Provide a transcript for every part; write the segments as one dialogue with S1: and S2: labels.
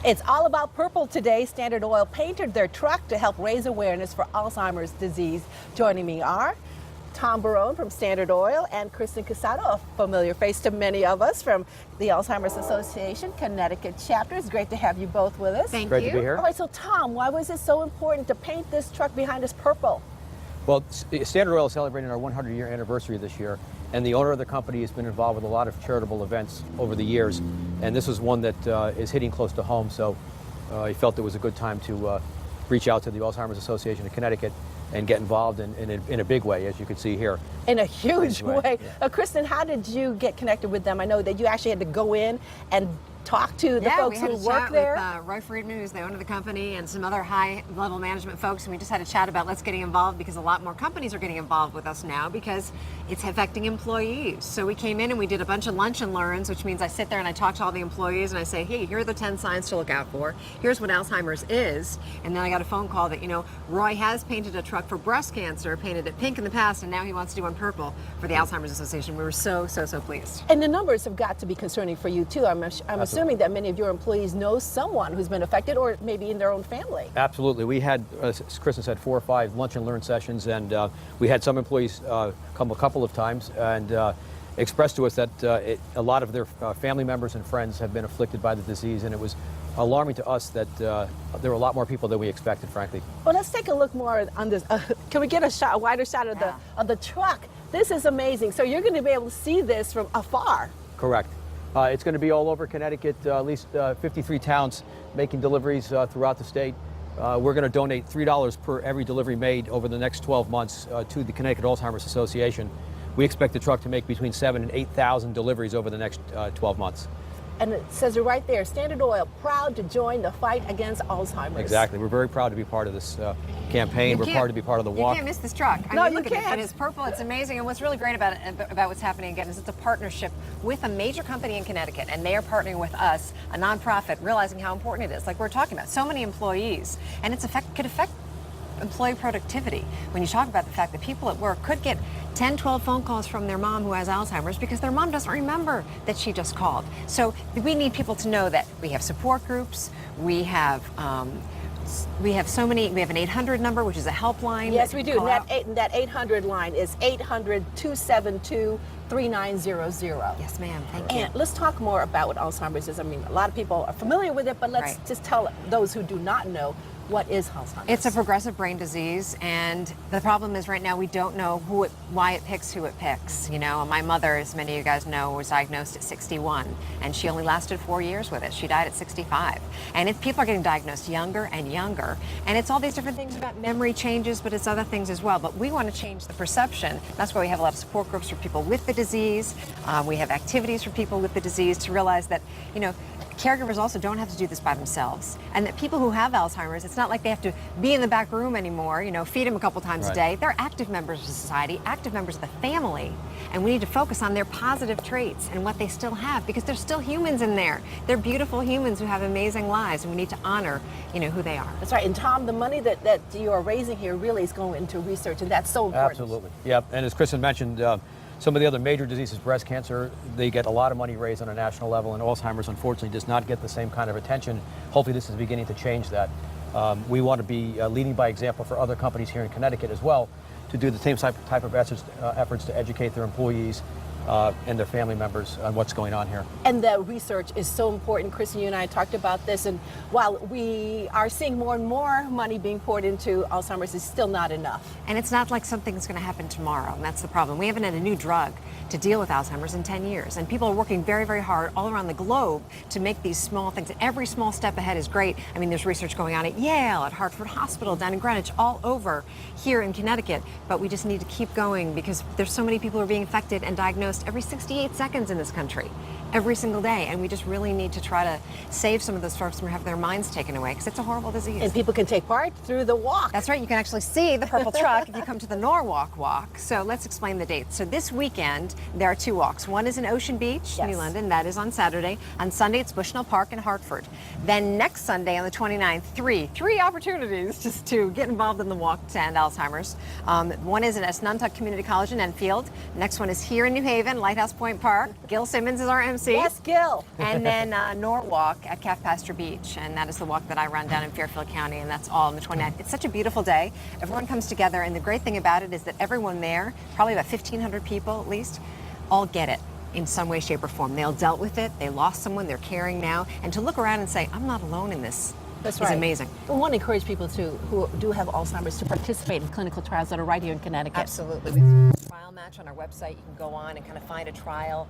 S1: It's all about purple today. Standard Oil painted their truck to help raise awareness for Alzheimer's disease. Joining me are Tom Barone from Standard Oil and Kristen Casado, a familiar face to many of us from the Alzheimer's Association, Connecticut Chapter. It's great to have you both with us.
S2: Thank you.
S3: Great to be here.
S1: All right, so Tom, why was it so important to paint this truck behind us purple?
S3: Well, Standard Oil is celebrating our 100-year anniversary this year, and the owner of the company has been involved with a lot of charitable events over the years, and this is one that is hitting close to home, so he felt it was a good time to reach out to the Alzheimer's Association of Connecticut and get involved in a big way, as you can see here.
S1: In a huge way.
S3: Yeah.
S1: Kristen, how did you get connected with them? I know that you actually had to go in and talk to the folks who work there.
S2: We had a chat with Roy Friedman, who's the owner of the company, and some other high-level management folks, and we just had a chat about let's getting involved because a lot more companies are getting involved with us now because it's affecting employees. So we came in and we did a bunch of lunch and learns, which means I sit there and I talk to all the employees and I say, hey, here are the 10 signs to look out for. Here's what Alzheimer's is. And then I got a phone call that, you know, Roy has painted a truck for breast cancer, painted it pink in the past, and now he wants to do one purple for the Alzheimer's Association. We were so pleased.
S1: And the numbers have got to be concerning for you too. I'm assuming that many of your employees know someone who's been affected, or maybe in their own family.
S3: Absolutely. We had, as Kristen said, 4 or 5 lunch and learn sessions, and we had some employees come a couple of times and expressed to us that a lot of their family members and friends have been afflicted by the disease, and it was alarming to us that there were a lot more people than we expected, frankly.
S1: Well, let's take a look more on this. Can we get a wider shot of the truck? This is amazing. So you're going to be able to see this from afar.
S3: Correct. It's going to be all over Connecticut, at least 53 towns making deliveries throughout the state. We're going to donate $3 per every delivery made over the next 12 months to the Connecticut Alzheimer's Association. We expect the truck to make between 7,000 and 8,000 deliveries over the next 12 months.
S1: And it says it right there, Standard Oil, proud to join the fight against Alzheimer's.
S3: Exactly. We're very proud to be part of this campaign. We're proud to be part of the walk.
S2: You can't miss this truck.
S1: No,
S2: mean, look
S1: you
S2: at
S1: can't.
S2: it. It's purple. It's amazing. And what's really great about what's happening again is it's a partnership with a major company in Connecticut, and they are partnering with us, a nonprofit, realizing how important it is. Like we're talking about, so many employees, and could affect employee productivity. When you talk about the fact that people at work could get 10, 12 phone calls from their mom who has Alzheimer's because their mom doesn't remember that she just called. So we need people to know that we have support groups, we have so many, we have an 800 number, which is a helpline.
S1: Yes, we do. That 800 line is 800-272-3900.
S2: Yes, ma'am. Thank you.
S1: And let's talk more about what Alzheimer's is. I mean, a lot of people are familiar with it, but let's just tell those who do not know, what is Alzheimer's?
S2: It's a progressive brain disease, and the problem is right now we don't know why it picks who it picks. You know, my mother, as many of you guys know, was diagnosed at 61, and she only lasted 4 years with it. She died at 65. And people are getting diagnosed younger and younger, and it's all these different things about memory changes, but it's other things as well. But we want to change the perception. That's why we have a lot of support groups for people with the disease. We have activities for people with the disease to realize that, you know, caregivers also don't have to do this by themselves, and that people who have Alzheimer's, it's not like they have to be in the back room anymore, you know, feed them a couple times a day. They're active members of society, active members of the family, and we need to focus on their positive traits and what they still have, because they're still humans in there. They're beautiful humans who have amazing lives, and we need to honor, you know, who they are.
S1: That's right. And Tom, the money that you are raising here really is going into research, and that's so important.
S3: Absolutely. Yep. And as Kristen mentioned, some of the other major diseases, breast cancer, they get a lot of money raised on a national level, and Alzheimer's, unfortunately, does not get the same kind of attention. Hopefully this is beginning to change that. We want to be leading by example for other companies here in Connecticut as well, to do the same type of efforts to educate their employees and their family members on what's going on here.
S1: And the research is so important. Kristen, you and I talked about this, and while we are seeing more and more money being poured into Alzheimer's, it's still not enough.
S2: And it's not like something's going to happen tomorrow, and that's the problem. We haven't had a new drug to deal with Alzheimer's in 10 years, and people are working very, very hard all around the globe to make these small things. And every small step ahead is great. I mean, there's research going on at Yale, at Hartford Hospital, down in Greenwich, all over here in Connecticut, but we just need to keep going because there's so many people who are being affected and diagnosed every 68 seconds in this country, every single day, and we just really need to try to save some of those folks from having their minds taken away, because it's a horrible disease.
S1: And people can take part through the walk.
S2: That's right. You can actually see the purple truck if you come to the Norwalk Walk. So let's explain the dates. So this weekend, there are 2 walks. One is in Ocean Beach, New London. That is on Saturday. On Sunday, it's Bushnell Park in Hartford. Then next Sunday, on the 29th, three opportunities just to get involved in the walk to end Alzheimer's. One is at Snuntuck Community College in Enfield. Next one is here in New Haven. Haven, Lighthouse Point Park. Gil Simmons is our MC.
S1: Yes, Gil.
S2: And then Norwalk at Calf Pasture Beach, and that is the walk that I run down in Fairfield County, and that's all on the 29th. It's such a beautiful day. Everyone comes together, and the great thing about it is that everyone there, probably about 1,500 people at least, all get it in some way, shape, or form. They all dealt with it. They lost someone. They're caring now. And to look around and say, I'm not alone in this,
S1: That's
S2: is
S1: right.
S2: amazing.
S1: We want to encourage people who do have Alzheimer's to participate in clinical trials that are right here in Connecticut.
S2: Absolutely. We have a trial match on our website. You can go on and kind of find a trial,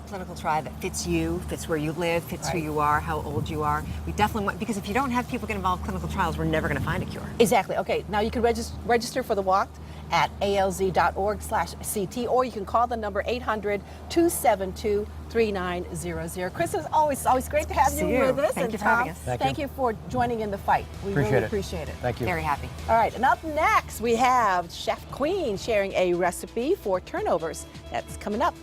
S2: clinical trial that fits you, fits where you live, fits who
S1: Right.
S2: you are, how old you are. We definitely want, because if you don't have people get involved in clinical trials, we're never going to find a cure.
S1: Exactly. Okay, now you can register for the walk at alz.org/CT, or you can call the number 800-272-3900. Chris, it's always great to have
S2: See
S1: you
S2: you.
S1: with us.
S2: Thank
S1: and
S2: you for
S1: Tom,
S2: having us.
S1: Thank you for joining in the fight. We
S3: Appreciate
S1: really
S3: it.
S1: appreciate it.
S3: Thank you.
S2: Very happy.
S1: All right, and up next we have Chef Queen sharing a recipe for turnovers. That's coming up.